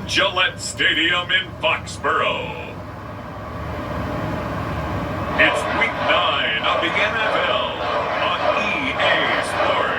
from Gillette Stadium in Foxborough. It's Week 9 of the NFL on EA Sports.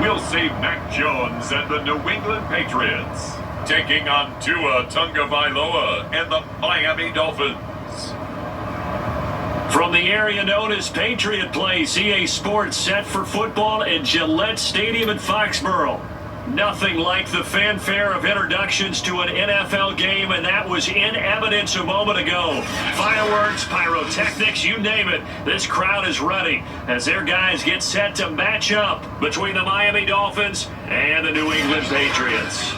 We'll see Mac Jones and the New England Patriots taking on Tua Tagovailoa and the Miami Dolphins. From the area known as Patriot Place, EA Sports set for football at Gillette Stadium in Foxborough. Nothing like the fanfare of introductions to an NFL game, and that was in evidence a moment ago. Fireworks, pyrotechnics, you name it. This crowd is ready as their guys get set to match up between the Miami Dolphins and the New England Patriots.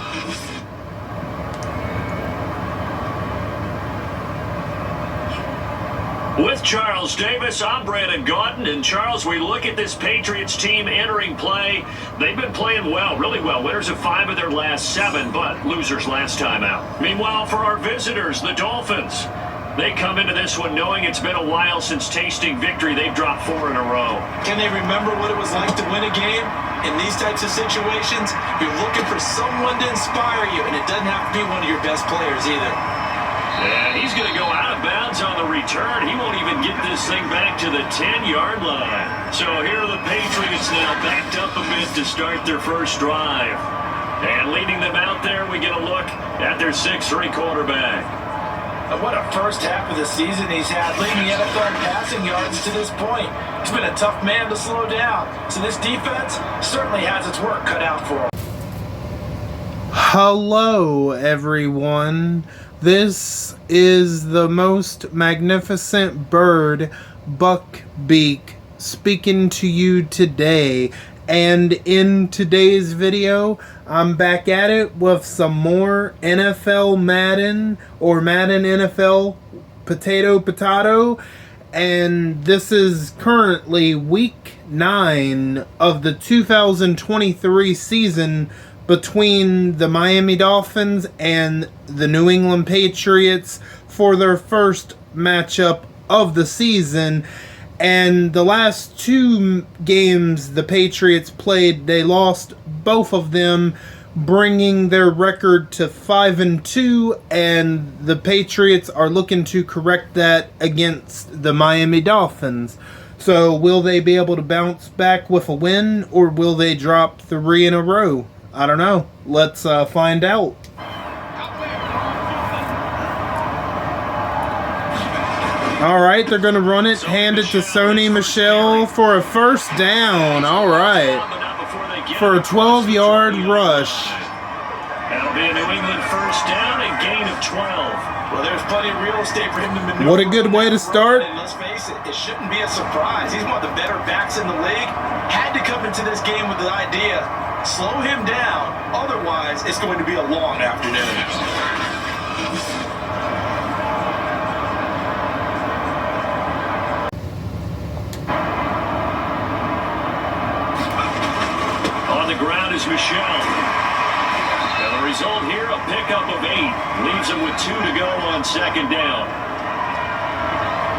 With Charles Davis, I'm Brandon Gauton. And Charles, we look at this Patriots team entering play. They've been playing well, really well. Winners of 5 of their last 7, but losers last time out. Meanwhile, for our visitors, the Dolphins, they come into this one knowing it's been a while since tasting victory. They've dropped 4 in a row. Can they remember what it was like to win a game? In these types of situations, you're looking for someone to inspire you, and it doesn't have to be one of your best players either. And he's going to go out of bounds on the return. He won't even get this thing back to the 10-yard line. So here are the Patriots now backed up a bit to start their first drive. And leading them out there, we get a look at their 6'3" quarterback. And what a first half of the season he's had, leading the NFL in passing yards to this point. He's been a tough man to slow down. So this defense certainly has its work cut out for him. Hello, everyone. This is the most magnificent bird, Beak, speaking to you today. And in today's video, I'm back at it with some more NFL Madden, or Madden NFL Potato. And this is currently Week 9 of the 2023 season between the Miami Dolphins and the New England Patriots for their first matchup of the season. And the last 2 games the Patriots played, they lost both of them, bringing their record to 5-2, and the Patriots are looking to correct that against the Miami Dolphins. So will they be able to bounce back with a win, or will they drop 3 in a row? I don't know. Let's find out. Alright, they're going to run it. Hand it to Sony Michel for a first down. Alright. For a 12-yard rush. That'll be a New England first down and gain of 12. Well, there's plenty of real estate for him to maneuver. What a good way to start. And let's face it, it shouldn't be a surprise. He's one of the better backs in the league. Had to come into this game with the idea, slow him down, otherwise it's going to be a long afternoon. On the ground is Michel. And the result here, a pickup of 8. Leaves him with 2 to go on second down.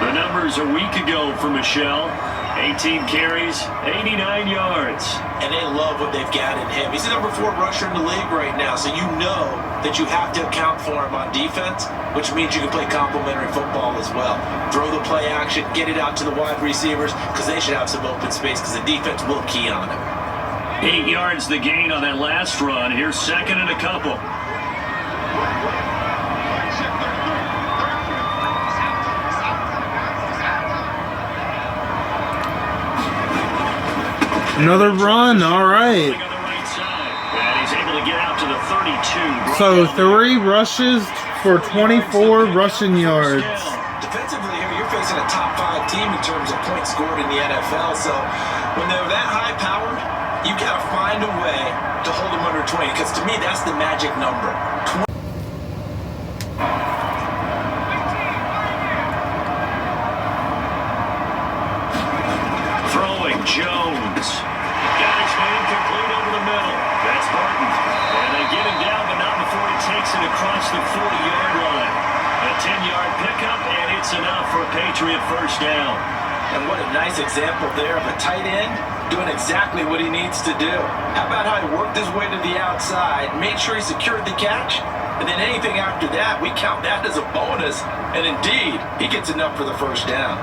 The numbers a week ago for Michel. 18 carries, 89 yards. And they love what they've got in him. He's the number 4 rusher in the league right now, so you know that you have to account for him on defense, which means you can play complementary football as well. Throw the play action, get it out to the wide receivers, because they should have some open space, because the defense will key on him. 8 yards the gain on that last run. Here's second and a couple. Another run, alright. So 3 rushes for 24 rushing yards. Defensively here, you're facing a top 5 team in terms of points scored in the NFL. So when they're that high powered, you got to find a way to hold them under 20. Because to me, that's the magic number. Throwing Jones. Got his man complete over the middle. That's Barton. And they get him down, but not before he takes it across the 40-yard line. A 10-yard pickup, and it's enough for a Patriot first down. And what a nice example there of a tight end doing exactly what he needs to do. How about how he worked his way to the outside, made sure he secured the catch, and then anything after that, we count that as a bonus. And indeed, he gets enough for the first down.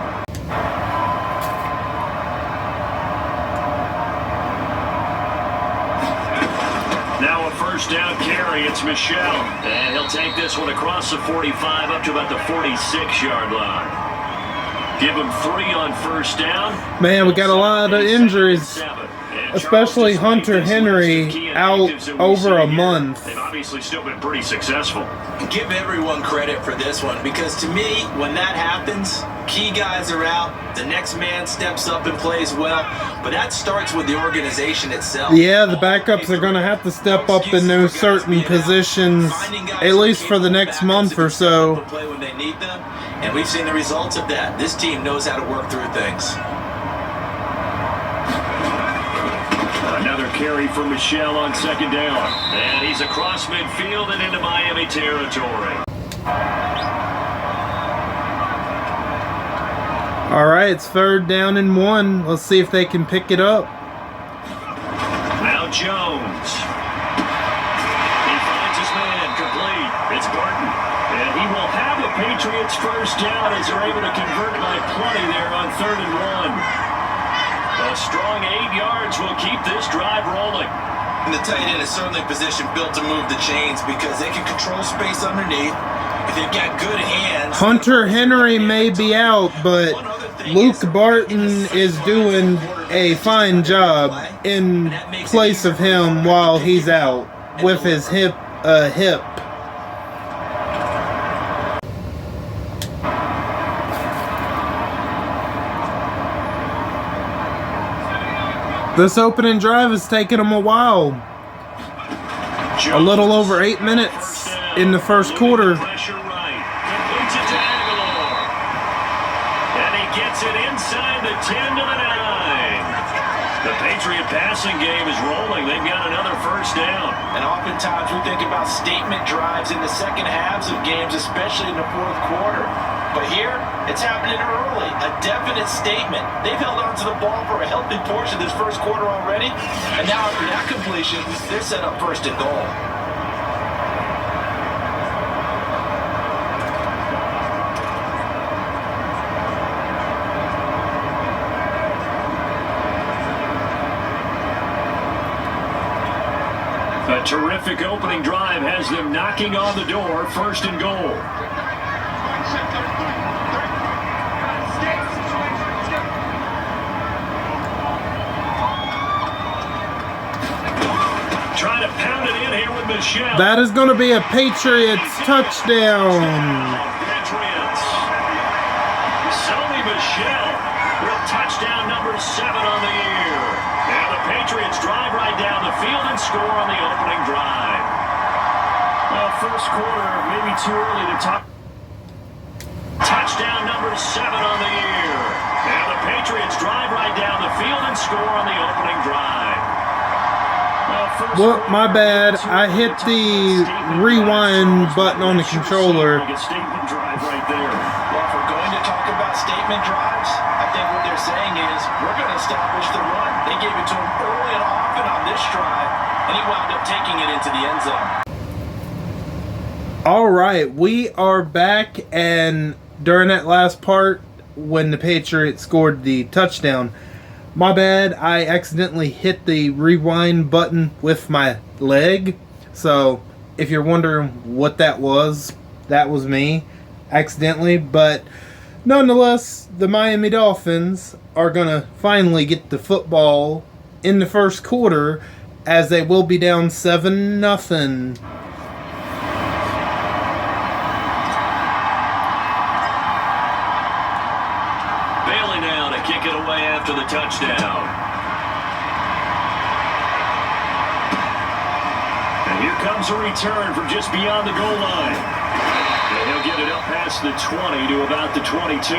Now a first down carry. It's Michel. And he'll take this one across the 45 up to about the 46-yard line. Give him 3 on first down. Man, we got a lot of injuries, especially Hunter Henry out over a month. They've obviously still been pretty successful. Give everyone credit for this one, because to me, when that happens, key guys are out, the next man steps up and plays well, but that starts with the organization itself. Yeah, the backups are going to have to step up in those certain positions, at least for the next month or so. Play when they need them, and we've seen the results of that. This team knows how to work through things. Another carry for Michel on second down. And he's across midfield and into Miami territory. All right, it's 3rd down and 1. Let's see if they can pick it up. Now Jones. He finds his man complete. It's Barton. And he will have a Patriots first down as they're able to convert by plenty there on 3rd and 1. A strong 8 yards will keep this drive rolling. And the tight end is certainly positioned built to move the chains because they can control space underneath. If they've got good hands. Hunter Henry may be out, but Luke Barton is doing a fine job in place of him while he's out with his hip. This opening drive has taken them a while. A little over 8 minutes in the first quarter. And he gets it inside the 10 to the 9. The Patriot passing game is rolling. They've got another first down. And oftentimes we think about statement drives in the second halves of games, especially in the fourth quarter. But here, it's happening early. A definite statement. They've held on to the ball for a healthy portion of this first quarter already. And now after that completion, they're set up 1st and goal. A terrific opening drive has them knocking on the door, 1st and goal. Trying to pound it in here with Michel. That is going to be a Patriots touchdown. Patriots. Sony Michel with touchdown number 7 on the year. And the Patriots drive right down the field and score on the opening drive. Well, first quarter, maybe too early to talk. Touchdown number 7 on the year. And the Patriots drive right down the field and score on the opening drive. Well, my bad. I hit the rewind button on the controller. Like a statement drive right there. Well, if we're going to talk about statement drives, I think what they're saying is we're going to establish the run. They gave it to him early and often on this drive, and he wound up taking it into the end zone. All right, we are back, and during that last part, when the Patriots scored the touchdown, my bad, I accidentally hit the rewind button with my leg. So, if you're wondering what that was me, accidentally. But, nonetheless, the Miami Dolphins are going to finally get the football in the first quarter, as they will be down 7-0. Kick it away after the touchdown. And here comes a return from just beyond the goal line. And he'll get it up past the 20 to about the 22.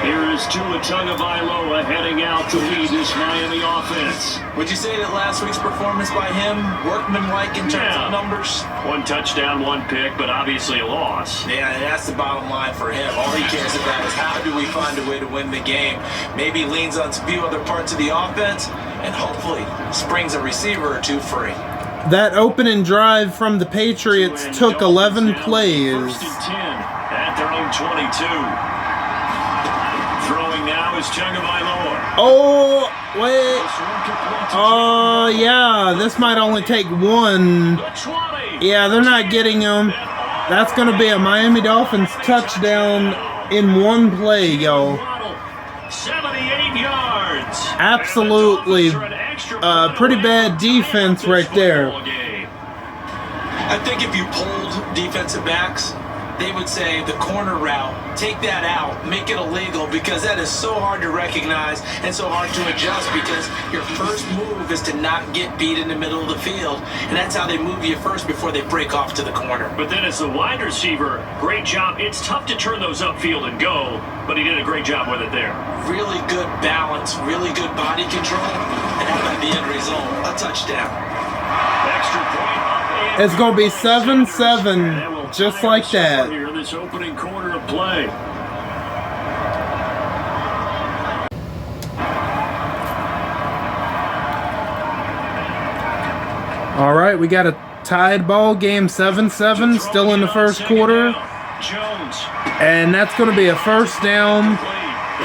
Here is Tua Tagovailoa heading out to lead this Miami offense. Would you say that last week's performance by him, workmanlike in terms of numbers? 1 touchdown, 1 pick, but obviously a loss. Yeah, and that's the bottom line for him. All he cares about is how do we find a way to win the game. Maybe leans on a few other parts of the offense, and hopefully springs a receiver or two free. That opening drive from the Patriots took 11 plays. 1st and 10 at their own 22. Throwing now is Tagovailoa. Oh, wait. Oh, yeah. This might only take 1. Yeah, they're not getting him. That's going to be a Miami Dolphins touchdown in 1 play, yo. 78 yards. Absolutely. Pretty bad defense right there. I think if you polled defensive backs, they would say the corner route, take that out, make it illegal, because that is so hard to recognize and so hard to adjust, because your first move is to not get beat in the middle of the field, and that's how they move you first before they break off to the corner. But then as the wide receiver, great job. It's tough to turn those upfield and go, but he did a great job with it there. Really good balance, really good body control, and how about the end result? A touchdown. Extra point up and It's going to be 7-7. Just like that. Here in this opening quarter of play. All right, we got a tied ball game, 7-7, still in the first quarter. Jones. And that's going to be a first down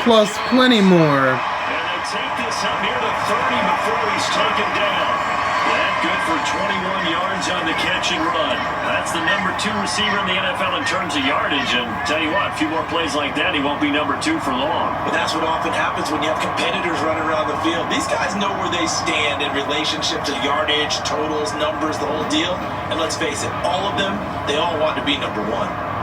plus plenty more. And they take this up near the 30 before he's taken down. That good for 21 yards on the catch and run. That's the number 2 receiver in the NFL in terms of yardage. And tell you what, a few more plays like that, he won't be number 2 for long. But that's what often happens when you have competitors running around the field. These guys know where they stand in relationship to yardage, totals, numbers, the whole deal. And let's face it, all of them, they all want to be number 1.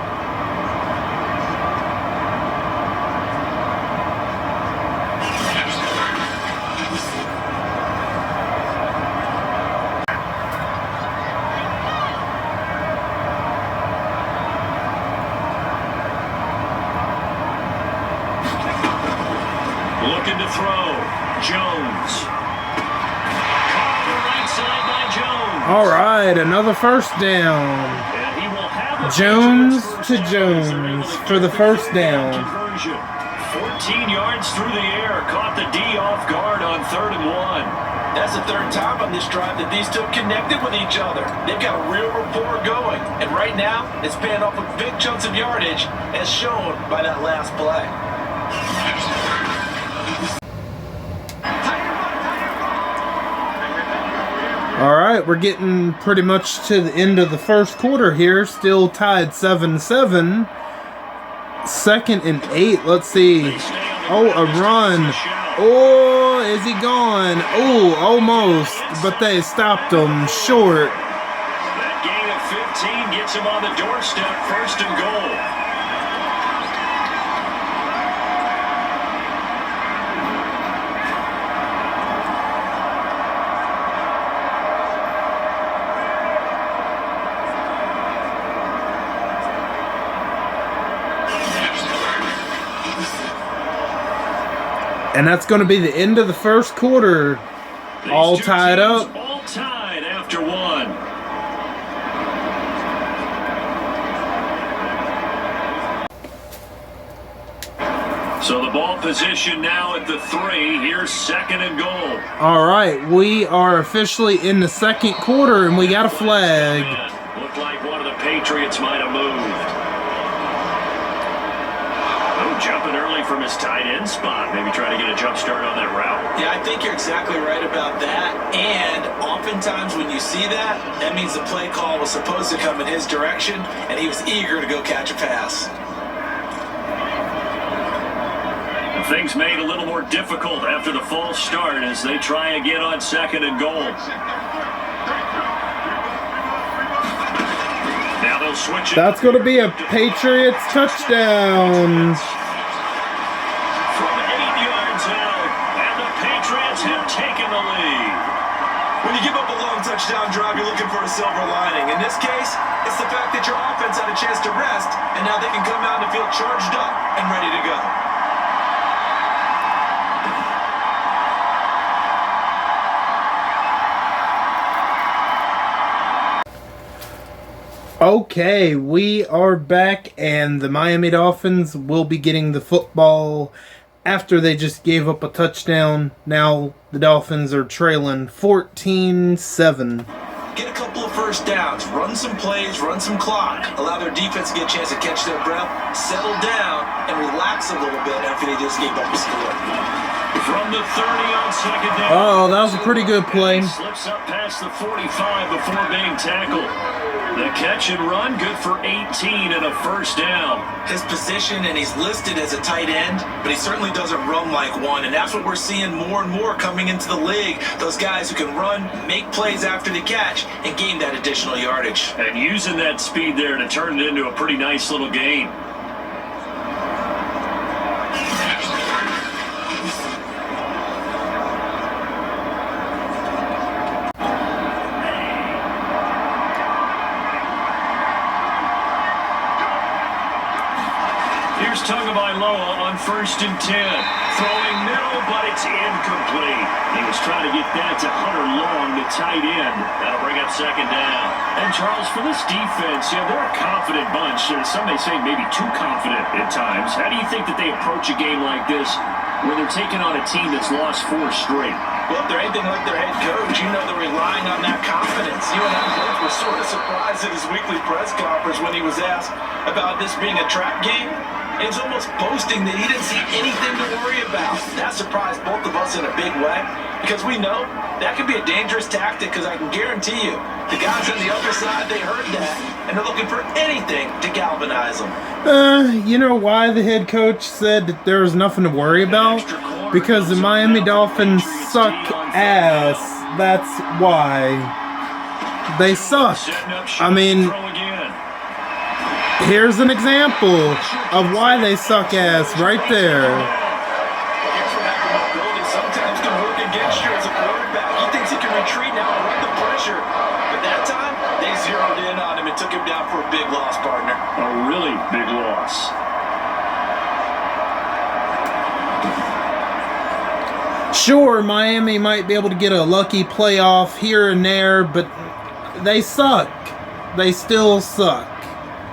Looking to throw. Jones. Caught the right side by Jones. All right, another first down. And he will have a Jones Patriots to first down. Jones for the first down. Conversion. 14 yards through the air. Caught the D off guard on 3rd and 1. That's the 3rd time on this drive that these two connected with each other. They've got a real rapport going. And right now, it's paying off with big chunks of yardage, as shown by that last play. All right, we're getting pretty much to the end of the first quarter here. Still tied 7-7. 2nd and 8. Let's see. Oh, a run. Oh, is he gone? Oh, almost. But they stopped him short. That gain of 15 gets him on the doorstep. 1st and goal. And that's going to be the end of the first quarter. All tied up. All tied after 1. So the ball position now at the 3. Here's 2nd and goal. All right, we are officially in the second quarter, and we got a flag. Looked like one of the Patriots might have moved. Oh, jumping early from his tight end spot. Maybe try to get a jump start on that route. Yeah, I think you're exactly right about that. And oftentimes when you see that, that means the play call was supposed to come in his direction, and he was eager to go catch a pass. Things made a little more difficult after the false start as they try again on 2nd and goal. Now they'll switch it. That's going to be a Patriots touchdown. From 8 yards out, and the Patriots have taken the lead. When you give up a long touchdown drive, you're looking for a silver lining. In this case, it's the fact that your offense had a chance to rest, and now they can come out and feel charged up and ready to go. Okay, we are back, and the Miami Dolphins will be getting the football after they just gave up a touchdown. Now the Dolphins are trailing 14-7. Get a couple of first downs, run some plays, run some clock, allow their defense to get a chance to catch their breath, settle down, and relax a little bit after they just gave up a score. From the 30 on second down. Oh, that was a pretty good play. He slips up past the 45 before being tackled. The catch and run, good for 18 and a first down. His position, and he's listed as a tight end, but he certainly doesn't run like one, and that's what we're seeing more and more coming into the league. Those guys who can run, make plays after the catch, and gain that additional yardage. And using that speed there to turn it into a pretty nice little gain. Here's Tagovailoa on 1st and 10. Throwing middle, but it's incomplete. He was trying to get that to Hunter Long, the tight end. That'll bring up second down. And Charles, for this defense, they're a confident bunch. Some may say maybe too confident at times. How do you think that they approach a game like this when they're taking on a team that's lost 4 straight? Well, if they're anything like their head coach, you know they're relying on that confidence. You and I both were sort of surprised at his weekly press conference when he was asked about this being a trap game. He was almost boasting that he didn't see anything to worry about. That surprised both of us in a big way, because we know that could be a dangerous tactic, because I can guarantee you, the guys on the other side, they heard that, and they're looking for anything to galvanize them. You know why the head coach said that there was nothing to worry about? Because the Miami Dolphins suck ass. That's why. They suck. I mean, here's an example of why they suck ass right there. Here's what happened with Goldie. Sometimes can work against you as a quarterback. He thinks he can retreat now and run the pressure. But that time, they zeroed in on him and took him down for a big loss, partner. A really big loss. Sure, Miami might be able to get a lucky playoff here and there, but they suck. They still suck.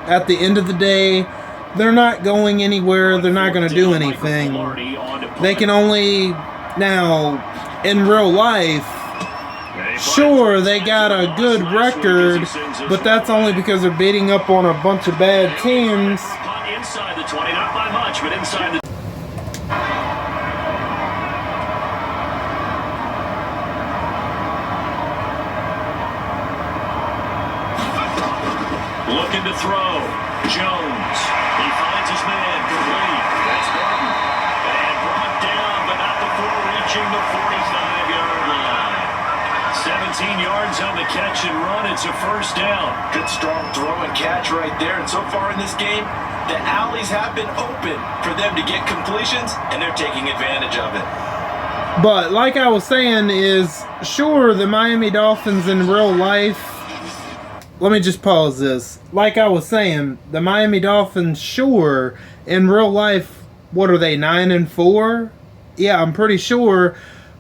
At the end of the day, they're not going anywhere. They're not going to do anything. They can only, now, in real life, sure, they got a good record, but that's only because they're beating up on a bunch of bad teams. Inside the 20, not by much, but inside the... Looking to throw. Jones. He finds his man. Complete. That's Martin. And brought down, but not before reaching the 45-yard line. 17 yards on the catch and run. It's a first down. Good strong throw and catch right there. And so far in this game, the alleys have been open for them to get completions, and they're taking advantage of it. But like I was saying is, sure, the Miami Dolphins in real life, let me just pause this. Like I was saying, the Miami Dolphins, sure, in real life, what are they, 9-4? Yeah, I'm pretty sure,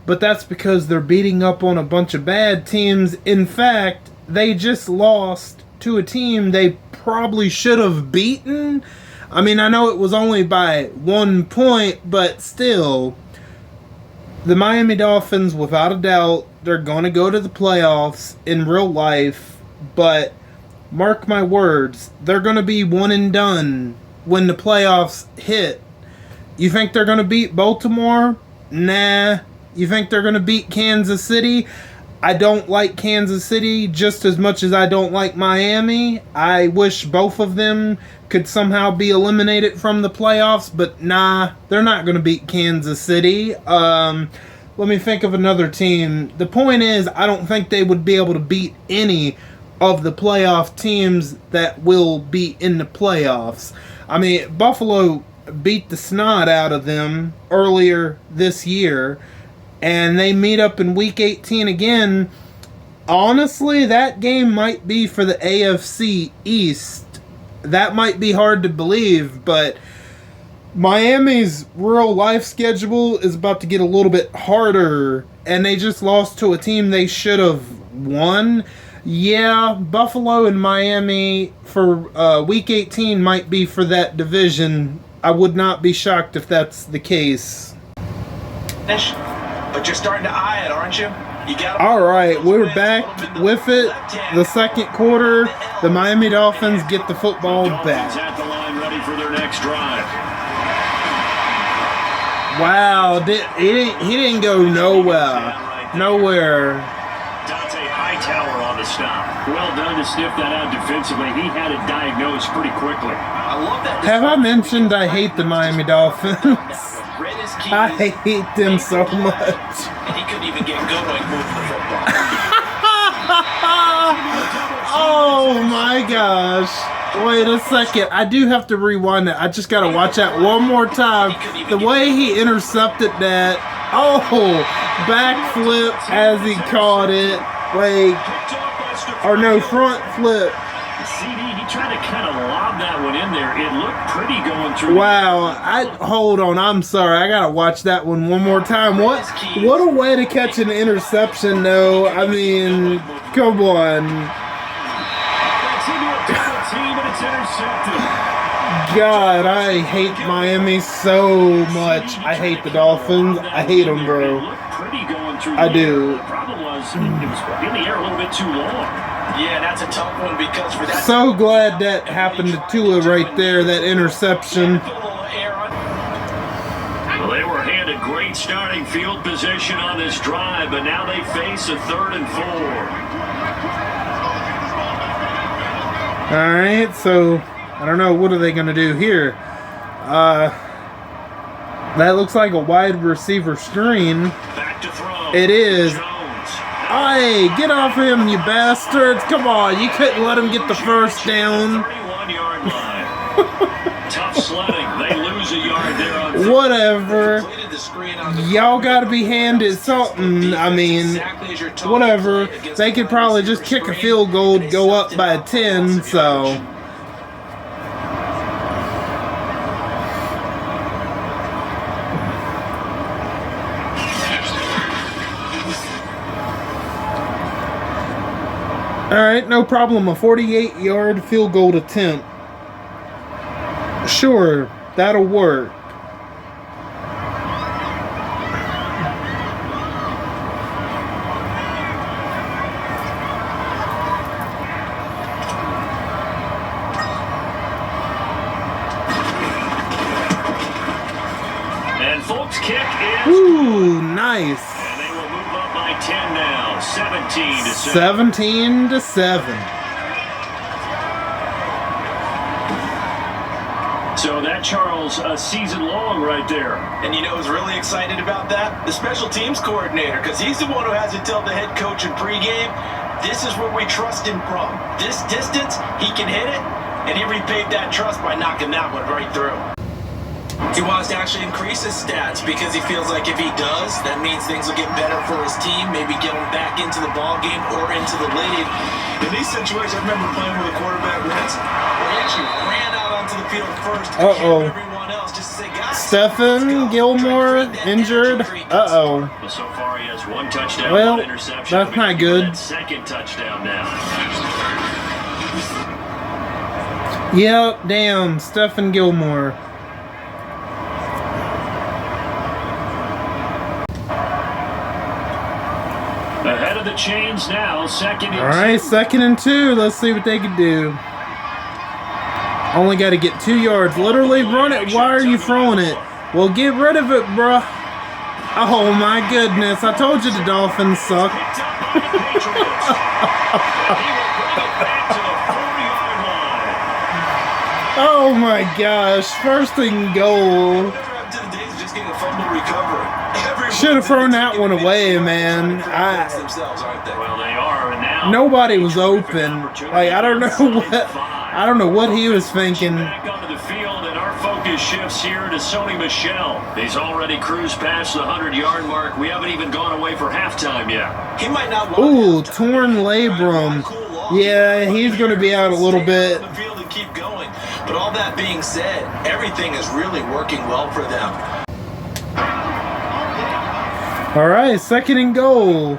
but that's because they're beating up on a bunch of bad teams. In fact, they just lost to a team they probably should have beaten. I mean, I know it was only by 1 point, but still, the Miami Dolphins, without a doubt, they're going to go to the playoffs in real life. But mark my words, they're going to be one and done when the playoffs hit. You think they're going to beat Baltimore? Nah. You think they're going to beat Kansas City? I don't like Kansas City just as much as I don't like Miami. I wish both of them could somehow be eliminated from the playoffs, but nah, they're not going to beat Kansas City. Let me think of another team. The point is, I don't think they would be able to beat any of the playoff teams that will be in the playoffs. I mean, Buffalo beat the snot out of them earlier this year, and they meet up in Week 18 again. Honestly, that game might be for the AFC East. That might be hard to believe, but Miami's real life schedule is about to get a little bit harder, and they just lost to a team they should have won. Yeah, Buffalo and Miami for Week 18 might be for that division. I would not be shocked if that's the case. But you're starting to eye it, aren't you? All right, we're back with it. The second quarter, the Miami Dolphins get the football back. At the line, ready for their next drive. Wow, he didn't go nowhere. Hightower on the stop. Well done to sniff that out defensively. He had it diagnosed pretty quickly. I love that. Have I mentioned I hate the Miami Dolphins? I hate them so much. And he couldn't even get going moving the football. Oh my gosh. Wait a second. I do have to rewind it. I just got to watch that one more time. The way he intercepted that. Oh, backflip as he caught it. Wait. Or no, front flip. CD, he tried to kind of lob that one in there. It looked pretty going through. Wow. Hold on. I'm sorry. I got to watch that one more time. What a way to catch an interception, though. I mean, come on. God, I hate Miami so much. I hate the Dolphins. I hate them, bro. I do. The problem was it was in the air a little bit too long. Yeah, that's a tough one because for that. So glad that happened to Tua right there, that interception. Well, they were handed great starting field position on this drive, but now they face a 3rd and 4. All right, so I don't know. What are they going to do here? That looks like a wide receiver screen. Back to throw. It is. Jones. Hey, get off him, you bastards. Come on, you couldn't let him get the first down. 31-yard line. Tough sledding. They lose a yard there on Whatever. Y'all got to be handed something. I mean, whatever. They could probably just kick a field goal, go up by 10, so. All right, no problem. A 48-yard field goal attempt. Sure, that'll work. And Folks' kick is. Ooh, nice. 10 now, 17-7. 17-7. So that, Charles, a season long right there. And you know who's really excited about that? The special teams coordinator, because he's the one who has to tell the head coach in pregame, this is where we trust him from. This distance, he can hit it, and he repaid that trust by knocking that one right through. He wants to actually increase his stats because he feels like if he does, that means things will get better for his team, maybe get him back into the ball game or into the lead. In these situations, I remember playing with a quarterback once where he actually ran out onto the field first ahead of everyone else just to say, guys, Stephen Gilmore injured. Well, so far he has 1 touchdown, 1 interception. That's not good. That 2nd touchdown now. Yep, damn, Stephen Gilmore. Ahead of the chains now, 2nd and 2. All right, 2nd and 2. Let's see what they can do. Only got to get 2 yards. Literally run it. Why are you throwing it? Well, get rid of it, bruh. Oh, my goodness. I told you the Dolphins suck. Oh, my gosh. 1st and goal. Should have thrown that one away, man. Well, they are, and now Nobody was open. Like, I don't know what he was thinking. Back onto the field, and our focus shifts here to Sony Michel. He's already cruised past the 100-yard mark. We haven't even gone away for halftime yet. He might not. Ooh, torn labrum. Yeah, he's going to be out a little bit. But all that being said, everything is really working well for them. All right, 2nd and goal.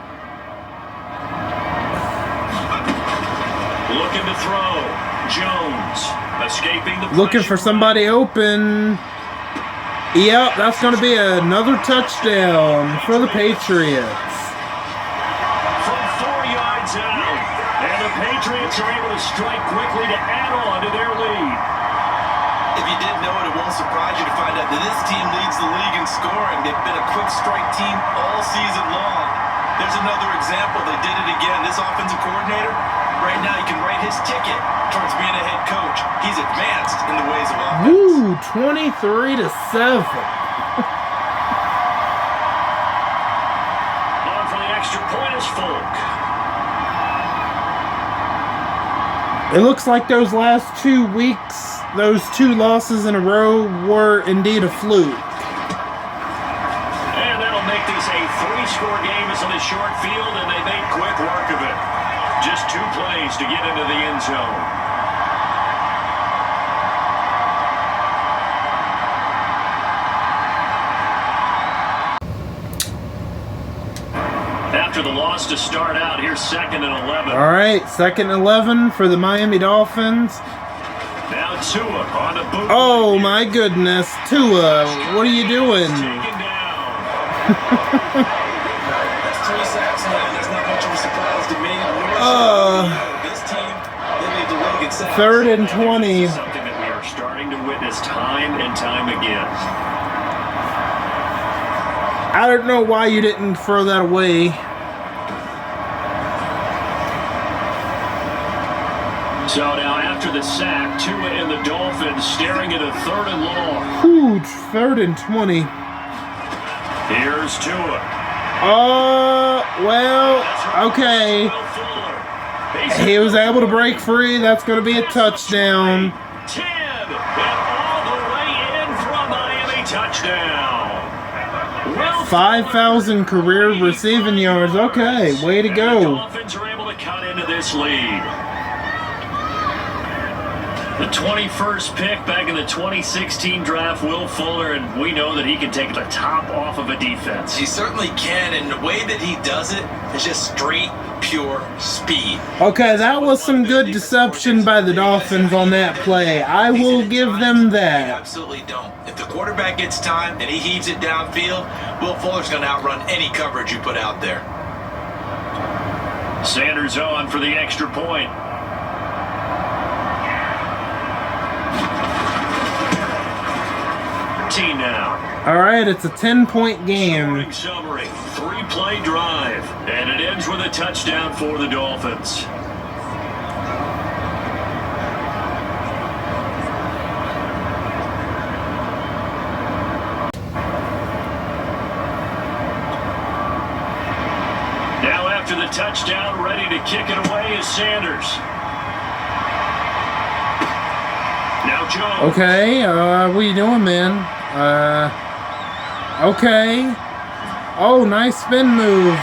Jones escaping the Looking for pressure. somebody open. Yep, that's going to be another touchdown for the Patriots. From 4 yards out. And the Patriots are able to strike quickly to add on to their lead. If you didn't know it, it won't surprise you to find out that this team leads the league in scoring. They've been a quick strike team all season long. There's another example. They did it again. This offensive coordinator, right now, you can write his ticket towards being a head coach. He's advanced in the ways of offense. Woo, 23-7. On for the extra point is Folk. It looks like those last 2 weeks, those 2 losses in a row were indeed a fluke. And that'll make this a 3-score game. It's on a short field, and they made quick work of it. Just 2 plays to get into the end zone. After the loss to start out, here's 2nd and 11. All right, 2nd and 11 for the Miami Dolphins. Now Tua on the boot. Oh my goodness, Tua, what are you doing? Taken down. That's 3 sacks, man. That's not much of a surprise to me. This team, they lead the league in sacks. 3rd and 20. Something that we are starting to witness time and time again. I don't know why you didn't throw that away. So now after the sack, Tua and the Dolphins staring at a 3rd and long. Huge, 3rd and 20. Here's Tua. Well, okay. Will Fuller. He was able to break free. That's going to be a touchdown. 10, and all the way in from Miami, touchdown. Will 5,000 career receiving yards. Okay, way to The go. Dolphins are able to cut into this lead. The 21st pick back in the 2016 draft, Will Fuller, and we know that he can take the top off of a defense. He certainly can, and the way that he does it is just straight, pure speed. Okay, that was some good deception by the Dolphins on that play. I will give them They that. absolutely don't. If the quarterback gets time and he heaves it downfield, Will Fuller's going to outrun any coverage you put out there. Sanders on for the extra point. Now. All right, it's a 10-point game. Scoring summary, 3-play drive, and it ends with a touchdown for the Dolphins. Now after the touchdown, ready to kick it away is Sanders. Now Jones. Okay, what are you doing, man? Okay. Oh, nice spin move.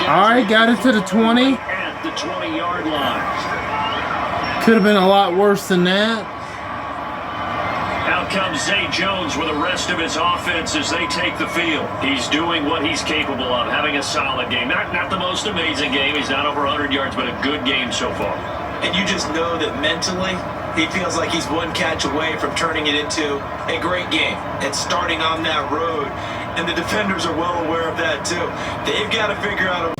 All right, got it to the 20. At the 20-yard line. Could have been a lot worse than that. Out comes Zay Jones with the rest of his offense as they take the field. He's doing what he's capable of, having a solid game. Not the most amazing game. He's not over 100 yards, but a good game so far. And you just know that mentally, he feels like he's one catch away from turning it into a great game and starting on that road. And the defenders are well aware of that too. They've got to figure out a...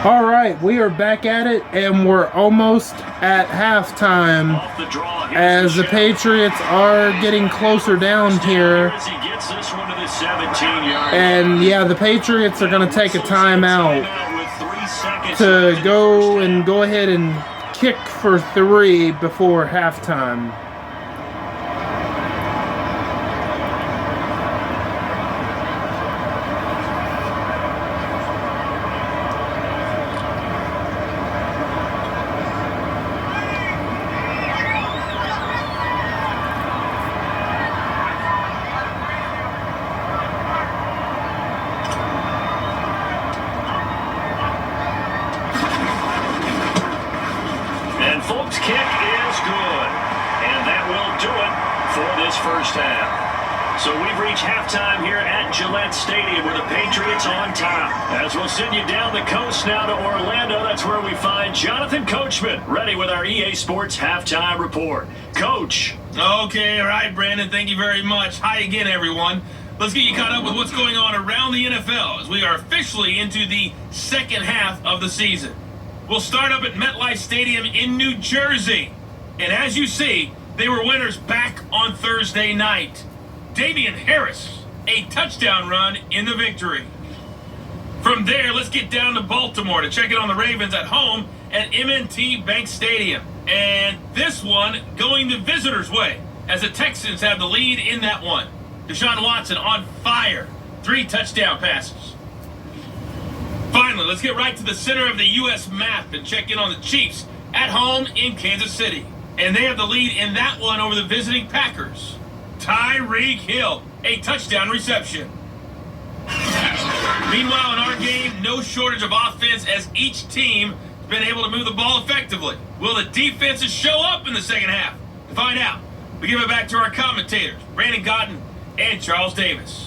All right, we are back at it, and we're almost at halftime Off the draw, as the Patriots are getting closer down here. As he gets this one to the 17-yard And yeah, the Patriots are going to take a timeout with 3 seconds to go ahead and kick for 3 before halftime. And Folk's kick is good. And that will do it for this first half. So we've reached halftime here at Gillette Stadium with the Patriots on top. As we'll send you down the coast now to Orlando, that's where we find Jonathan Coachman, ready with our EA Sports Halftime Report. Coach. Okay, all right, Brandon, thank you very much. Hi again, everyone. Let's get you caught up with what's going on around the NFL as we are officially into the second half of the season. We'll start up at MetLife Stadium in New Jersey. And as you see, they were winners back on Thursday night. Damian Harris, a touchdown run in the victory. From there, let's get down to Baltimore to check in on the Ravens at home at M&T Bank Stadium. And this one going the visitors' way as the Texans have the lead in that one. Deshaun Watson on fire. 3 touchdown passes. Finally, let's get right to the center of the U.S. map and check in on the Chiefs at home in Kansas City. And they have the lead in that one over the visiting Packers. Tyreek Hill, a touchdown reception. Meanwhile, in our game, no shortage of offense as each team has been able to move the ball effectively. Will the defenses show up in the second half? To find out, we give it back to our commentators, Brandon Godden and Charles Davis.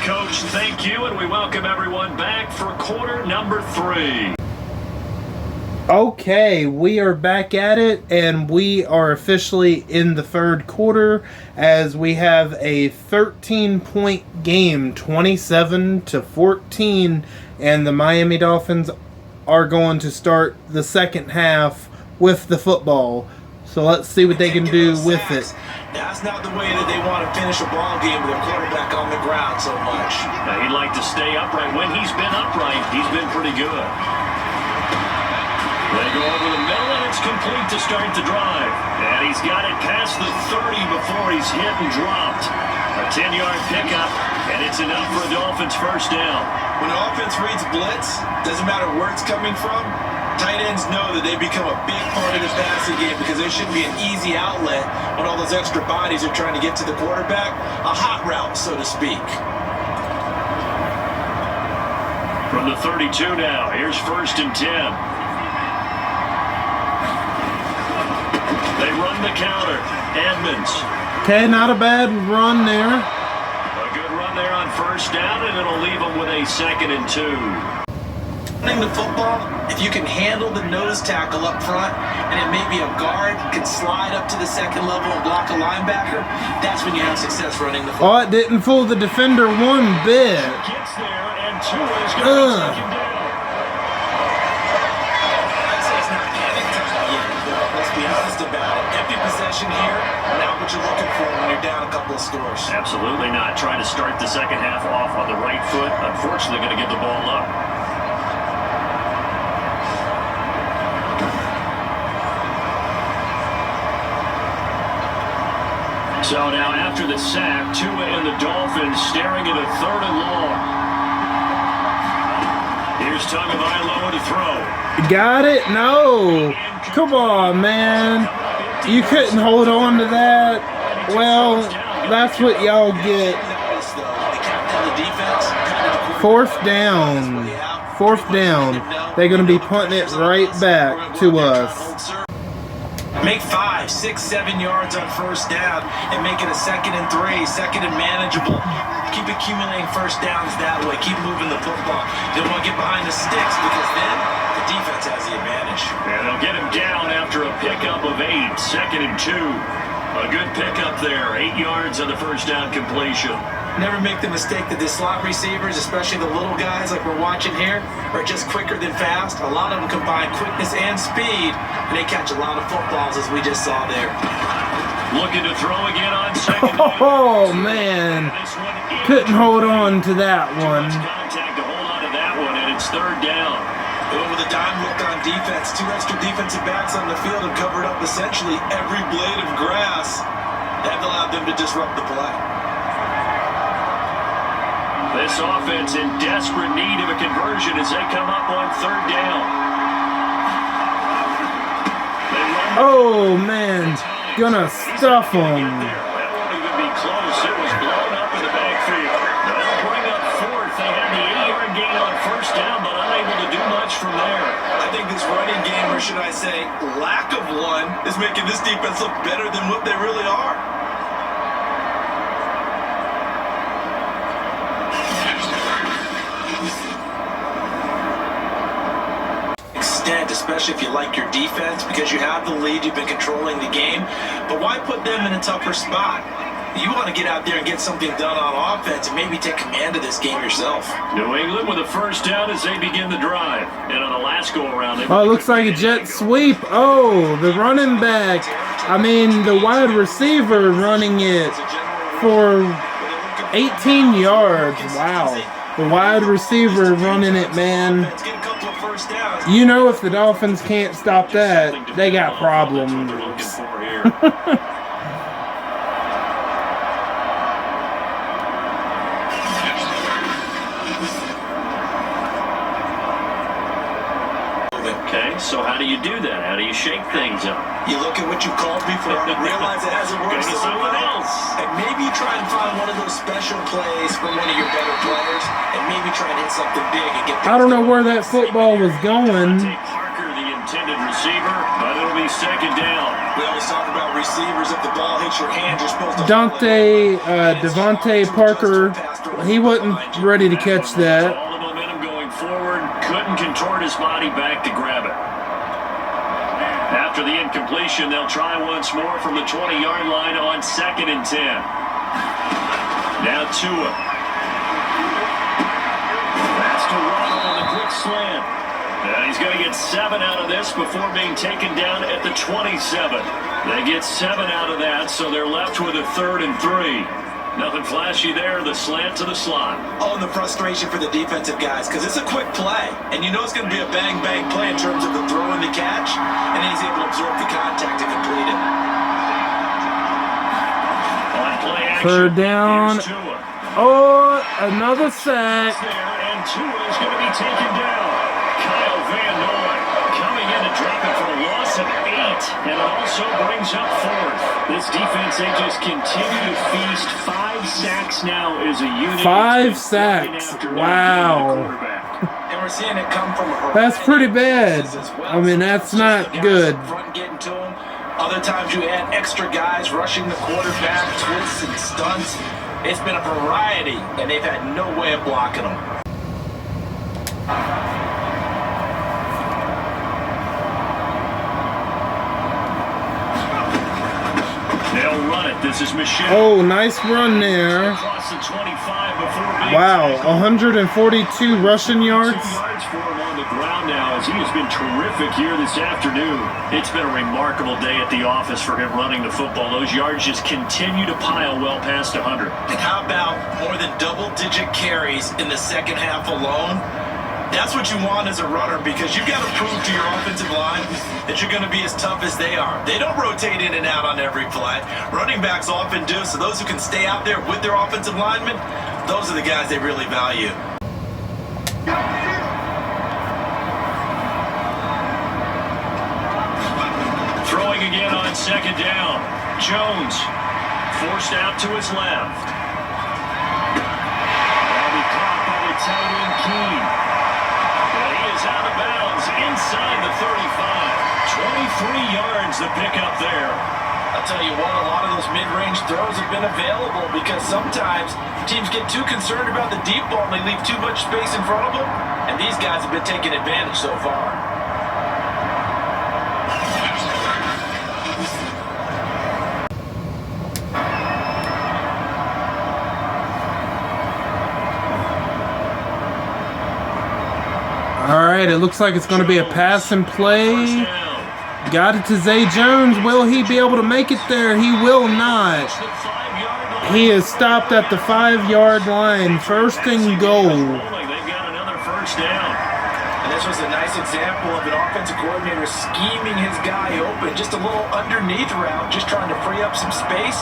Coach, thank you, and we welcome everyone back for quarter number 3. Okay, we are back at it, and we are officially in the third quarter as we have a 13-point game, 27-14, and the Miami Dolphins are going to start the second half with the football. So let's see what they can do with it. That's not the way that they want to finish a ball game with their quarterback on the ground so much. Now, he'd like to stay upright. When he's been upright, he's been pretty good. They go over the middle, and it's complete to start the drive. And he's got it past the 30 before he's hit and dropped. A 10-yard pickup, and it's enough for a Dolphins first down. When the offense reads blitz, doesn't matter where it's coming from, tight ends know that they become a big part of the passing game because there shouldn't be an easy outlet when all those extra bodies are trying to get to the quarterback. A hot route, so to speak. From the 32 now, here's 1st and 10. They run the counter. Edmonds. Okay, not a bad run there. A good run there on 1st down, and it'll leave them with a 2nd and 2. Running the football, if you can handle the nose tackle up front, and it may be a guard can slide up to the second level and block a linebacker, that's when you have success running the football. Oh, it didn't fool the defender one bit. Gets there, and Tua is going to take him down. I'd say it's not panic time yet, but let's be honest about it. Empty possession here, not what you're looking for when you're down a couple of scores. Absolutely not. Trying to start the second half off on the right foot. Unfortunately, going to give the ball up. So now after the sack, Tua and the Dolphins staring at a 3rd and long. Here's Tagovailoa to throw. Got it? No. Come on, man. You couldn't hold on to that. Well, that's what y'all get. 4th down. 4th down. They're going to be punting it right back to us. Make 5, 6, 7 yards on 1st down and make it a 2nd and 3, 2nd and manageable. Keep accumulating 1st downs that way. Keep moving the football. They don't want to get behind the sticks because then the defense has the advantage. And they'll get him down after a pickup of 8, 2nd and 2. A good pickup there, 8 yards on the 1st down completion. Never make the mistake that the slot receivers, especially the little guys like we're watching here, are just quicker than fast. A lot of them combine quickness and speed, and they catch a lot of footballs as we just saw there. Looking to throw again on 2nd. Oh, man. Couldn't hold on to that one. Contact to hold on to that one, and it's 3rd down. With a dime look on defense, 2 extra defensive backs on the field have covered up essentially every blade of grass. That allowed them to disrupt the play. This offense in desperate need of a conversion as they come up on 3rd down. Oh, man. Gonna stuff them. That won't even be close. It was blown up in the backfield. They'll bring up 4th. They had the 8-yard gain on 1st down, but unable to do much from there. I think think this running game, or should I say lack of one, is making this defense look better than what they really are. Extent, especially if you like your defense, because you have the lead, you've been controlling the game. But why put them in a tougher spot? You want to get out there and get something done on offense and maybe take command of this game yourself. New England with a first down as they begin the drive. And on the last go-around... Oh, it looks like a jet sweep. Oh, the running back. I mean, the wide receiver running it for 18 yards. Wow. The wide receiver running it, man. You know, if the Dolphins can't stop that, they got problems. So how do you do that? How do you shake things up? You look at what you called me for, realize it hasn't worked Go to someone else. And maybe try and find one of those special plays from one of your better players, and maybe try and hit something big and get. I don't know where that football was going. Parker, the intended receiver, but it'll be second down. We always talk about receivers. If the ball hits your hand, you're supposed to. Devontae Parker, he wasn't ready to catch that. All the momentum going forward, couldn't contort his body back to grab it. After the incompletion, they'll try once more from the 20-yard line on 2nd and 10. Now Tua. That's to Waddle on the quick slant. And he's going to get 7 out of this before being taken down at the 27. They get 7 out of that, so they're left with a 3rd and 3. Nothing flashy there, the slant to the slot. Oh, and the frustration for the defensive guys, because it's a quick play. And you know it's going to be a bang-bang play in terms of the throw and the catch. And then he's able to absorb the contact and complete it. On play action. 3rd down. Oh, another sack. And Tua is going to be taken down. Kyle Van Noy coming in to drop it for a loss of 8. And it also brings up 4th. This defense, they just continue to feast. 5 sacks now as a unit. 5 sacks. Wow. And we're seeing it come from That's pretty bad. I mean, that's not good. Getting to him. Other times you add extra guys rushing the quarterback, twists and stunts. It's been a variety, and they've had no way of blocking them. They'll run it. This is Michelle. Oh, nice run there. Across the 25 before being Wow, tackled. 142 rushing yards. 2 yards for him on the ground now as he has been terrific here this afternoon. It's been a remarkable day at the office for him running the football. Those yards just continue to pile well past 100. And how about more than double-digit carries in the second half alone? That's what you want as a runner, because you've got to prove to your offensive line that you're going to be as tough as they are. They don't rotate in and out on every play. Running backs often do, so those who can stay out there with their offensive linemen, those are the guys they really value. Throwing again on 2nd down. Jones forced out to his left. That'll be caught by the tight end Keene. But he is out of bounds inside the 35. 23 yards the pickup there. I'll tell you what, a lot of those mid-range throws have been available because sometimes teams get too concerned about the deep ball and they leave too much space in front of them. And these guys have been taking advantage so far. All right, it looks like it's going to be a pass and play. Got it to Zay Jones. Will he be able to make it there? He will not. He is stopped at the 5-yard line. 1st and goal. They've got another first down. And this was a nice example of an offensive coordinator scheming his guy open. Just a little underneath route, just trying to free up some space.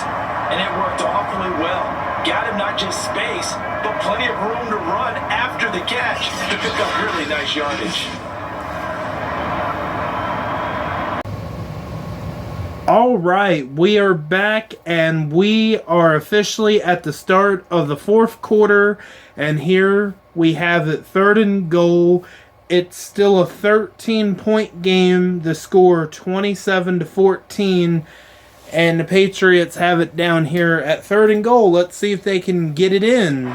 And it worked awfully well. Got him not just space, but plenty of room to run after the catch to pick up really nice yardage. All right, we are back, and we are officially at the start of the 4th quarter, and here we have it 3rd and goal It's still a 13-point game. The score 27-14. And the Patriots have it down here at 3rd and goal. Let's see if they can get it in. A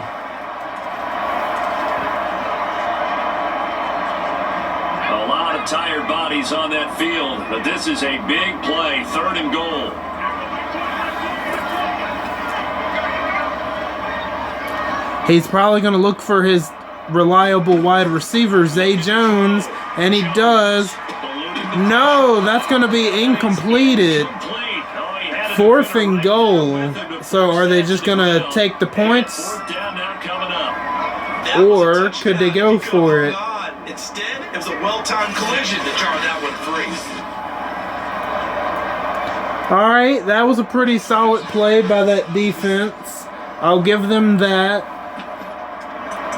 lot of tired bodies on that field, but this is a big play. 3rd and goal. He's probably going to look for his reliable wide receiver, Zay Jones, and he does. No, that's going to be incompleted. 4th and goal. So are they just going to take the points? Or could they go for it? Instead, it was a well-timed collision to charge that one free. All right, that was a pretty solid play by that defense. I'll give them that.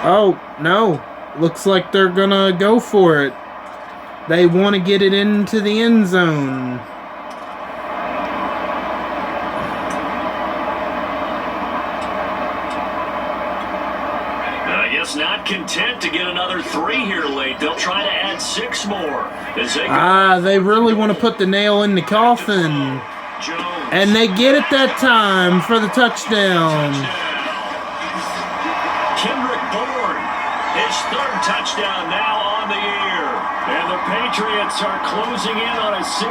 Oh, no. Looks like they're going to go for it. They want to get it into the end zone. I guess not content to get another 3 here late. They'll try to add 6 more. They really want to put the nail in the coffin. And they get it that time for the touchdown. His 3rd touchdown now on the year. And the Patriots are closing in on a 6-2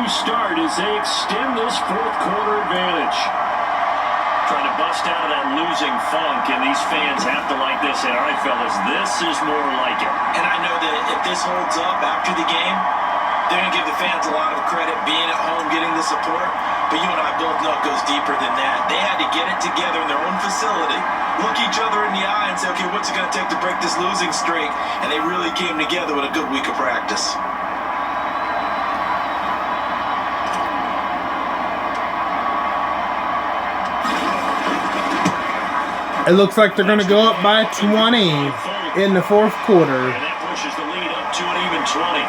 start as they extend this 4th quarter advantage. Trying to bust out of that losing funk, and these fans have to like this. And all right, fellas, this is more like it. And I know that if this holds up after the game, they're going to give the fans a lot of credit being at home, getting the support. But you and I both know it goes deeper than that. They had to get it together in their own facility, look each other in the eye and say, okay, what's it going to take to break this losing streak? And they really came together with a good week of practice. It looks like they're going to go up by 20 in the 4th quarter. And that pushes the lead up to an even 20.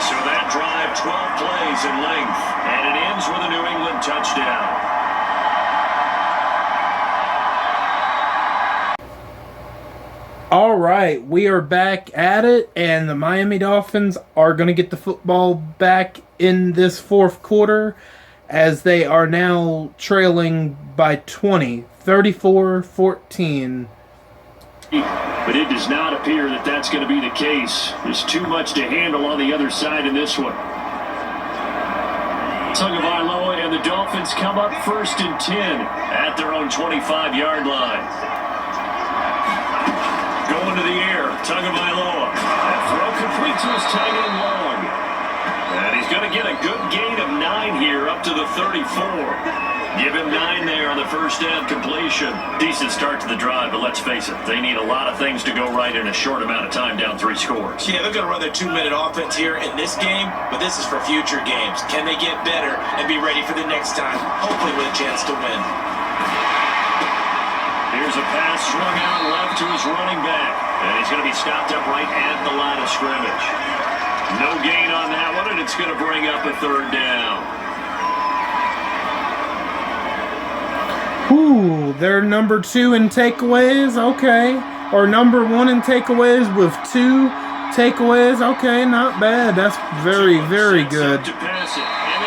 So that drive, 12 plays in length, and it ends with a New England touchdown. All right, we are back at it, and the Miami Dolphins are going to get the football back in this 4th quarter as they are now trailing by 20, 34-14. But it does not appear that that's going to be the case. There's too much to handle on the other side in this one. Tagovailoa and the Dolphins come up 1st and 10 at their own 25-yard line. Going to the air, Tagovailoa. That throw complete to his tight end long. And he's going to get a good gain of 9 here up to the 34. Give him 9 there on the first down completion. Decent start to the drive, but let's face it, they need a lot of things to go right in a short amount of time down 3 scores. Yeah, they're going to run their 2-minute offense here in this game, but this is for future games. Can they get better and be ready for the next time, hopefully with a chance to win? Here's a pass swung out left to his running back, and he's going to be stopped up right at the line of scrimmage. No gain on that one, and it's going to bring up a 3rd down. Ooh, they're number 2 in takeaways, okay. Or number 1 in takeaways with 2 takeaways, okay, not bad. That's very, very good.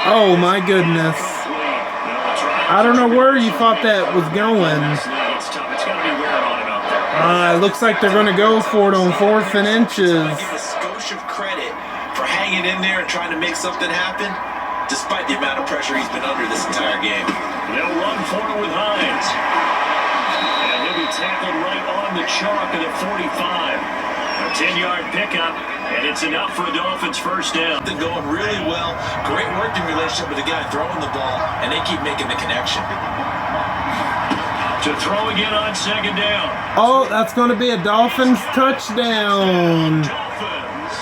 Oh my goodness. I don't know where you thought that was going. It looks like they're going to go for it on 4th and inches. Give a skosh of credit for hanging in there and trying to make something happen, despite the amount of pressure he's been under this entire game. They'll run for it with Hines. And he'll be tackled right on the chalk at the 45. A 10-yard pickup, and it's enough for a Dolphins first down. They're going really well. Great working relationship with the guy throwing the ball, and they keep making the connection. To throw again on 2nd down. Oh, that's going to be a Dolphins touchdown.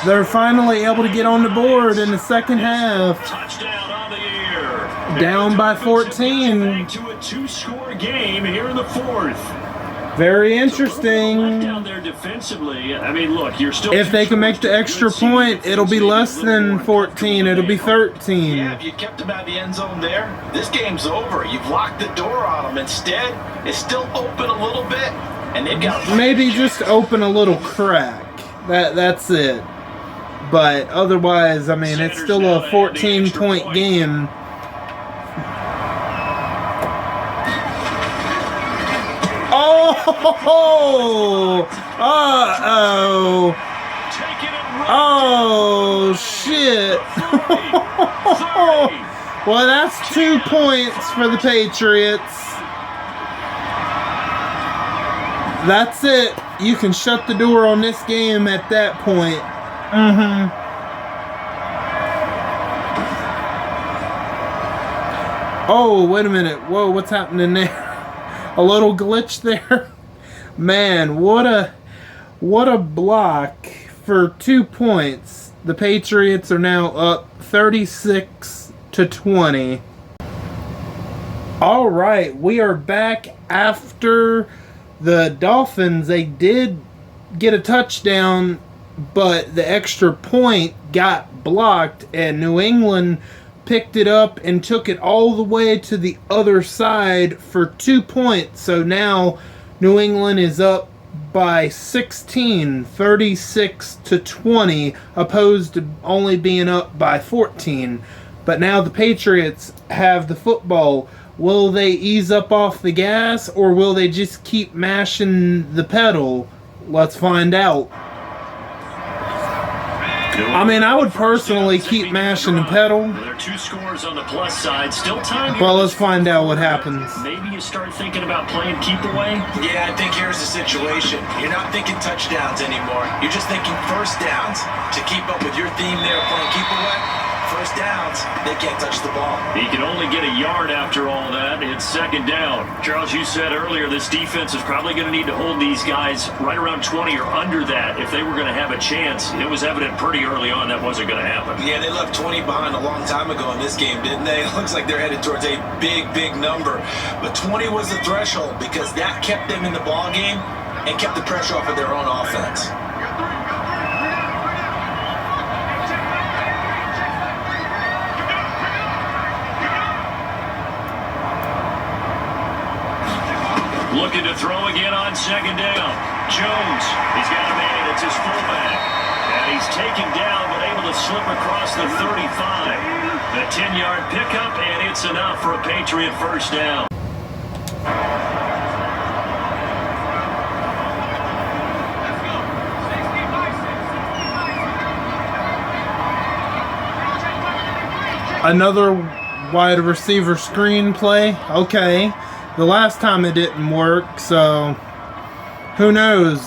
They're finally able to get on the board in the second half. Touchdown on the year. Down by 14. To a 2-score game here in the 4th. Very interesting. Down there defensively. I mean, look, you're still. If they can make the extra point, it'll be less than 14. It'll be 13. Yeah, if you kept him out of the end zone there, this game's over. You've locked the door on him. Instead, it's still open a little bit, and they've got maybe just open a little crack. That's it. But otherwise, I mean, it's still a 14-point game. Oh! Uh-oh! Oh, shit! Well, that's 2 points for the Patriots. That's it. You can shut the door on this game at that point. Oh, wait a minute. Whoa, what's happening there? A little glitch there. Man, what a block for 2 points. The Patriots are now up 36-20. All right, we are back after the Dolphins. They did get a touchdown, but the extra point got blocked, and New England picked it up and took it all the way to the other side for 2 points. So now New England is up by 16, 36-20, opposed to only being up by 14. But now the Patriots have the football. Will they ease up off the gas, or will they just keep mashing the pedal? Let's find out. I mean, I would personally keep mashing the pedal. There are 2 scores on the plus side. Still time. Well, let's find out what happens. Maybe you start thinking about playing keep away. Yeah, I think here's the situation. You're not thinking touchdowns anymore. You're just thinking first downs. To keep up with your theme there, playing keep away, first downs, they can't touch the ball. He can only get a yard after all that. It's second down. Charles, you said earlier this defense is probably going to need to hold these guys right around 20 or under that if they were going to have a chance. It was evident pretty early on that wasn't going to happen. Yeah, they left 20 behind a long time ago in this game, didn't they? It looks like they're headed towards a big, big number. But 20 was the threshold because that kept them in the ball game and kept the pressure off of their own offense. Looking to throw again on second down. Jones, he's got a man. It's his fullback. And he's taken down, but able to slip across the 35. The 10-yard pickup, and it's enough for a Patriot first down. Another wide receiver screen play. Okay. The last time it didn't work, so who knows?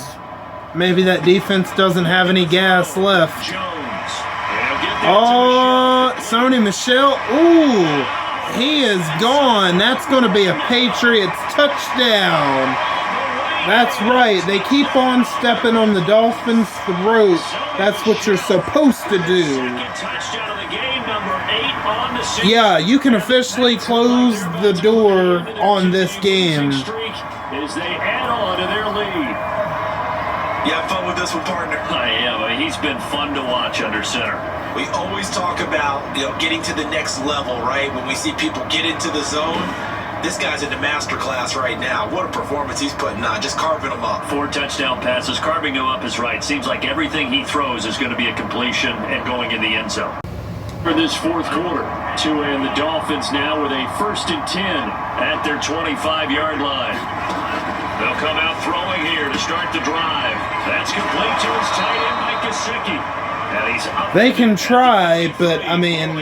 Maybe that defense doesn't have any gas left. Oh, Sony Michel. Ooh, he is gone. That's going to be a Patriots touchdown. That's right. They keep on stepping on the Dolphins' throat. That's what you're supposed to do. Yeah, you can officially close the door on this game. As they add on to their lead. You have fun with this one, partner? I am. He's been fun to watch under center. We always talk about, getting to the next level, right? When we see people get into the zone, this guy's in the master class right now. What a performance he's putting on, just carving them up. 4 touchdown passes. Carving them up is right. Seems like everything he throws is going to be a completion and going in the end zone. For this fourth quarter, Tua and the Dolphins now with a 1st and 10 at their 25-yard line. They'll come out throwing here to start the drive. That's complete to his tight end, Mike Gesicki. They can try, but, I mean,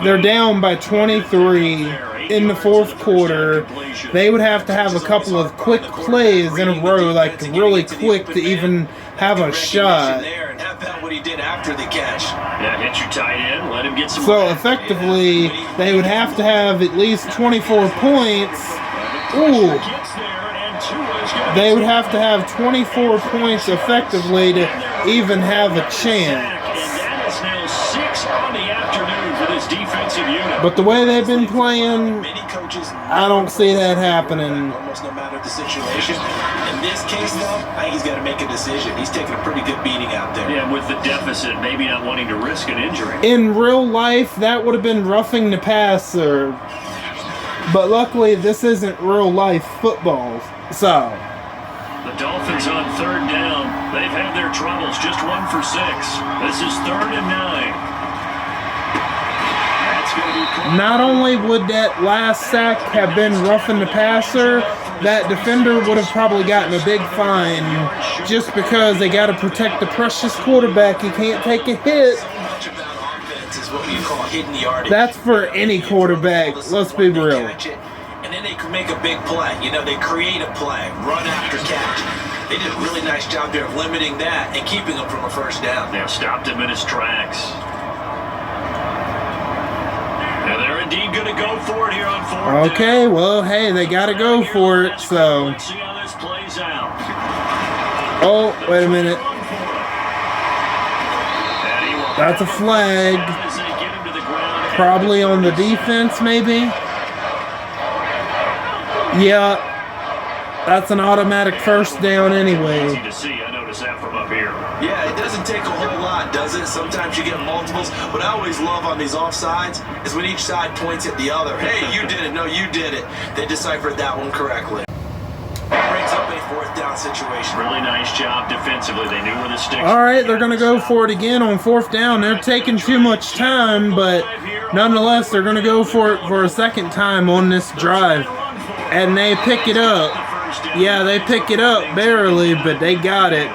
they're down by 23 in the fourth quarter. They would have to have a couple of quick plays in a row, like really quick to even have a shot. What he did after the catch. Yeah, hit your tight end, let him get some. So effectively, they would have to have at least 24 points. Ooh. They would have to have 24 points effectively to even have a chance. But the way they've been playing, I don't see that happening. Almost no matter the situation. In this case, though, I think he's got to make a decision. He's taking a pretty good beating out there. Yeah, with the deficit, maybe not wanting to risk an injury. In real life, that would have been roughing the passer. But luckily, this isn't real life football. So the Dolphins on 3rd down. They've had their troubles, just 1 for 6. This is 3rd and 9. That's going to be caught. Not only would that last sack have been roughing the passer, that defender would have probably gotten a big fine just because they got to protect the precious quarterback. He can't take a hit. So much about offense is what you call hidden yardage. That's for any quarterback. Let's be real. And then they can make a big play. You know, they create a play, run after catch. They did a really nice job there of limiting that and keeping him from a first down. They have stopped him in his tracks. And they're indeed going to go for it here on 4th. Okay, well, hey, they got to go for it, so. Let's see how this plays out. Oh, wait a minute. That's a flag. Probably on the defense, maybe. Yeah, that's an automatic first down anyway. Easy to see. I noticed that from up here. Yeah, it doesn't take a whole lot, does it? Sometimes you get multiples. What I always love on these offsides is when each side points at the other. Hey, you did it. No, you did it. They deciphered that one correctly. Brings up a 4th down situation. Really nice job defensively. They knew where the sticks. All right, they're going to go for it again on 4th down. They're taking too much time, but nonetheless, they're going to go for it for a second time on this drive. And they pick it up. Yeah, they pick it up barely, but they got it.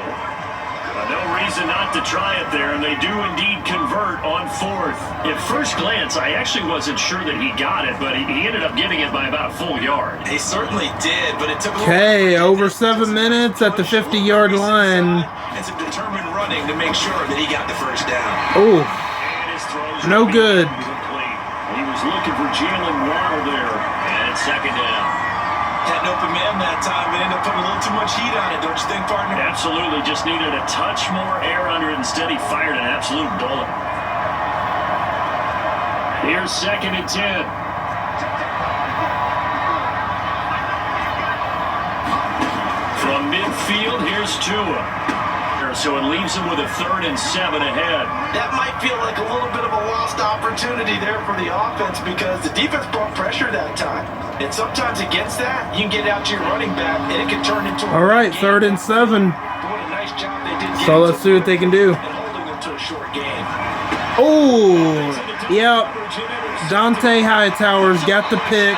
No reason not to try it there, and they do indeed convert on 4th. At first glance, I actually wasn't sure that he got it, but he ended up getting it by about a full yard. He certainly did, but it took a little Okay, over 7 minutes at the 50-yard line. and some determined running to make sure that he got the first down. Oh, And his throws no good. complete. He was looking for Jalen Waddle there, and it's 2nd down. Had an open man that time and ended up putting a little too much heat on it, don't you think, partner? Absolutely, just needed a touch more air under it. Instead, he fired an absolute bullet. Here's 2nd and 10. From midfield, here's Tua. So it leaves him with a 3rd and 7 ahead. That might feel like a little bit of a lost opportunity there for the offense because the defense brought pressure that time. And sometimes against that, you can get out to your running back and it can turn into a All right, game. 3rd and 7. What a nice job they did. So let's see what they can do. And holding them to a short game. Oh, yep. Dante Hightower's got the pick.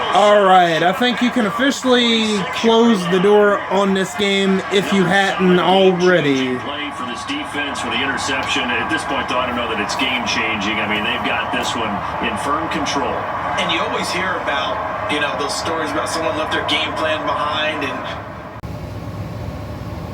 All right, I think you can officially close the door on this game if you hadn't already. Play for this defense for the interception. At this point, though, I don't know that it's game-changing. I mean, they've got this one in firm control. And you always hear about, you know, those stories about someone left their game plan behind and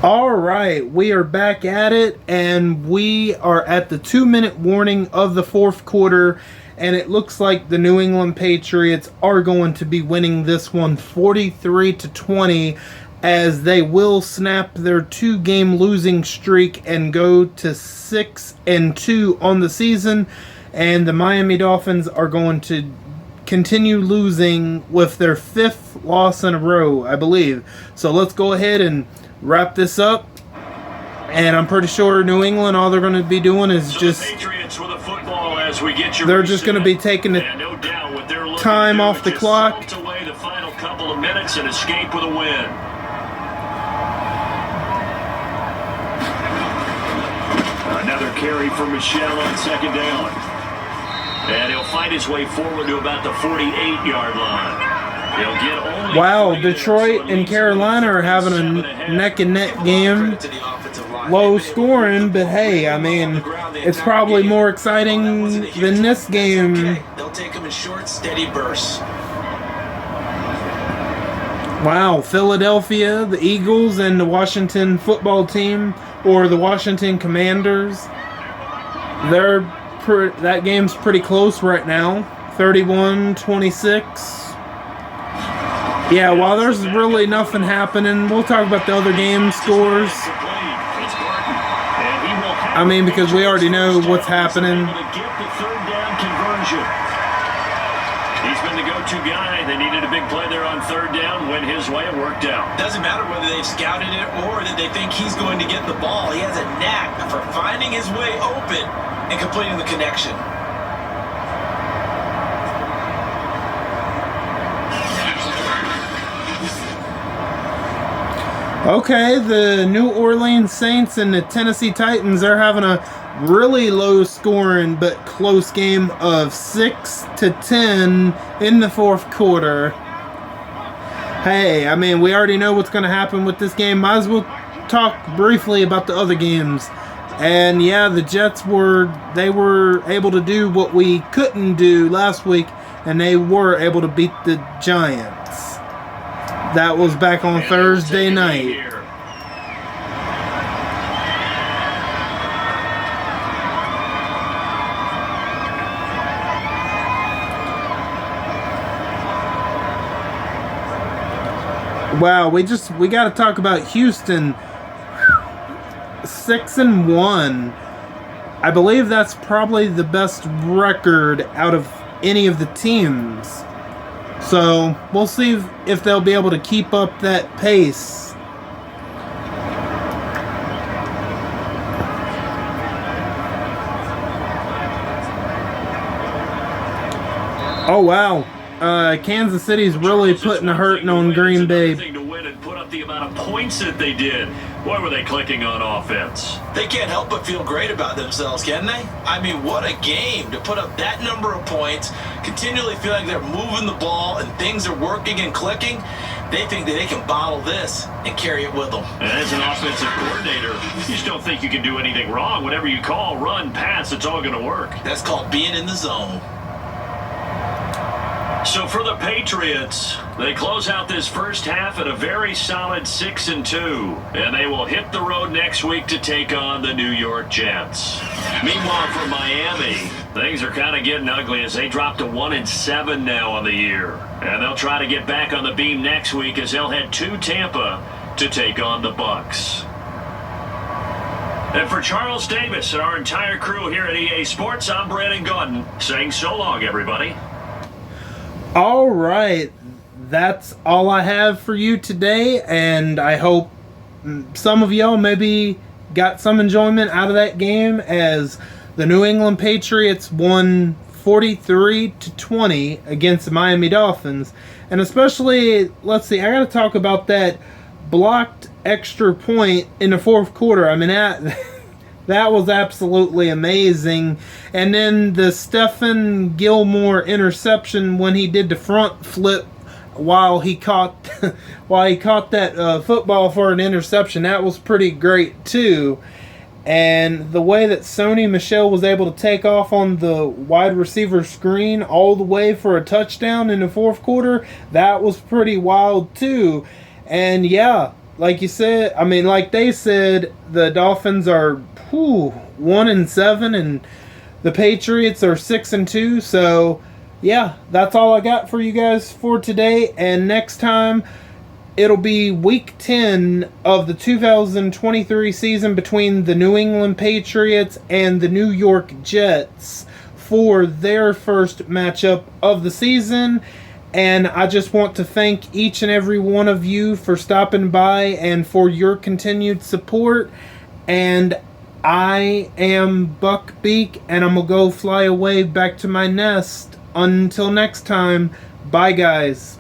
All right, we are back at it, and we are at the 2-minute warning of the 4th quarter, and it looks like the New England Patriots are going to be winning this one 43-20, as they will snap their 2-game losing streak and go to 6-2 on the season, and the Miami Dolphins are going to continue losing with their 5th loss in a row, I believe. So let's go ahead and wrap this up, and I'm pretty sure New England, all they're going to be doing is just they're just going to be taking the time off the clock. Away the final couple of minutes and escape with a win. Another carry for Michelle on 2nd down, and he'll find his way forward to about the 48-yard line. Wow, Detroit and Carolina are having a neck-and-neck game. Low scoring, but hey, I mean, it's probably more exciting than this game. They'll take them in short, steady bursts. Wow, Philadelphia, the Eagles, and the Washington football team, or the Washington Commanders, that game's pretty close right now, 31-26. Yeah, while there's really nothing happening, we'll talk about the other game scores. I mean, because we already know what's happening. He's been the go-to guy. They needed a big play there on 3rd down. Went his way, it worked out. Doesn't matter whether they've scouted it or that they think he's going to get the ball. He has a knack for finding his way open and completing the connection. Okay, the New Orleans Saints and the Tennessee Titans are having a really low scoring but close game of 6-10 in the fourth quarter. Hey, I mean, we already know what's going to happen with this game. Might as well talk briefly about the other games. And yeah, the Jets were able to do what we couldn't do last week, and they were able to beat the Giants. That was back on Thursday night. Wow, we got to talk about Houston. 6-1. I believe that's probably the best record out of any of the teams. So we'll see if they'll be able to keep up that pace. Oh wow. Kansas City's really putting a hurting on Green Bay. To win and put up the amount of points that they did. Boy, were they clicking on offense. They can't help but feel great about themselves, can they? I mean, what a game to put up that number of points, continually feel like they're moving the ball and things are working and clicking. They think that they can bottle this and carry it with them. And as an offensive coordinator, you just don't think you can do anything wrong. Whatever you call, run, pass, it's all going to work. That's called being in the zone. So for the Patriots, they close out this first half at a very solid 6-2, and they will hit the road next week to take on the New York Jets. Meanwhile, for Miami, things are kind of getting ugly as they drop to 1-7 now on the year, and they'll try to get back on the beam next week as they'll head to Tampa to take on the Bucs. And for Charles Davis and our entire crew here at EA Sports, I'm Brandon Gordon saying so long, everybody. All right, that's all I have for you today, and I hope some of y'all maybe got some enjoyment out of that game as the New England Patriots won 43-20 against the Miami Dolphins. And especially, let's see, I got to talk about that blocked extra point in the fourth quarter. I mean, that was absolutely amazing. And then the Stephen Gilmore interception when he did the front flip while he caught that football for an interception, that was pretty great too. And the way that Sony Michel was able to take off on the wide receiver screen all the way for a touchdown in the fourth quarter, that was pretty wild too. And yeah, like you said, I mean, like they said, the Dolphins are 1-7 and the Patriots are 6-2. So yeah, that's all I got for you guys for today. And next time, it'll be week 10 of the 2023 season between the New England Patriots and the New York Jets for their first matchup of the season. And I just want to thank each and every one of you for stopping by and for your continued support. And I am Buck Beak, and I'm going to go fly away back to my nest. Until next time, bye guys.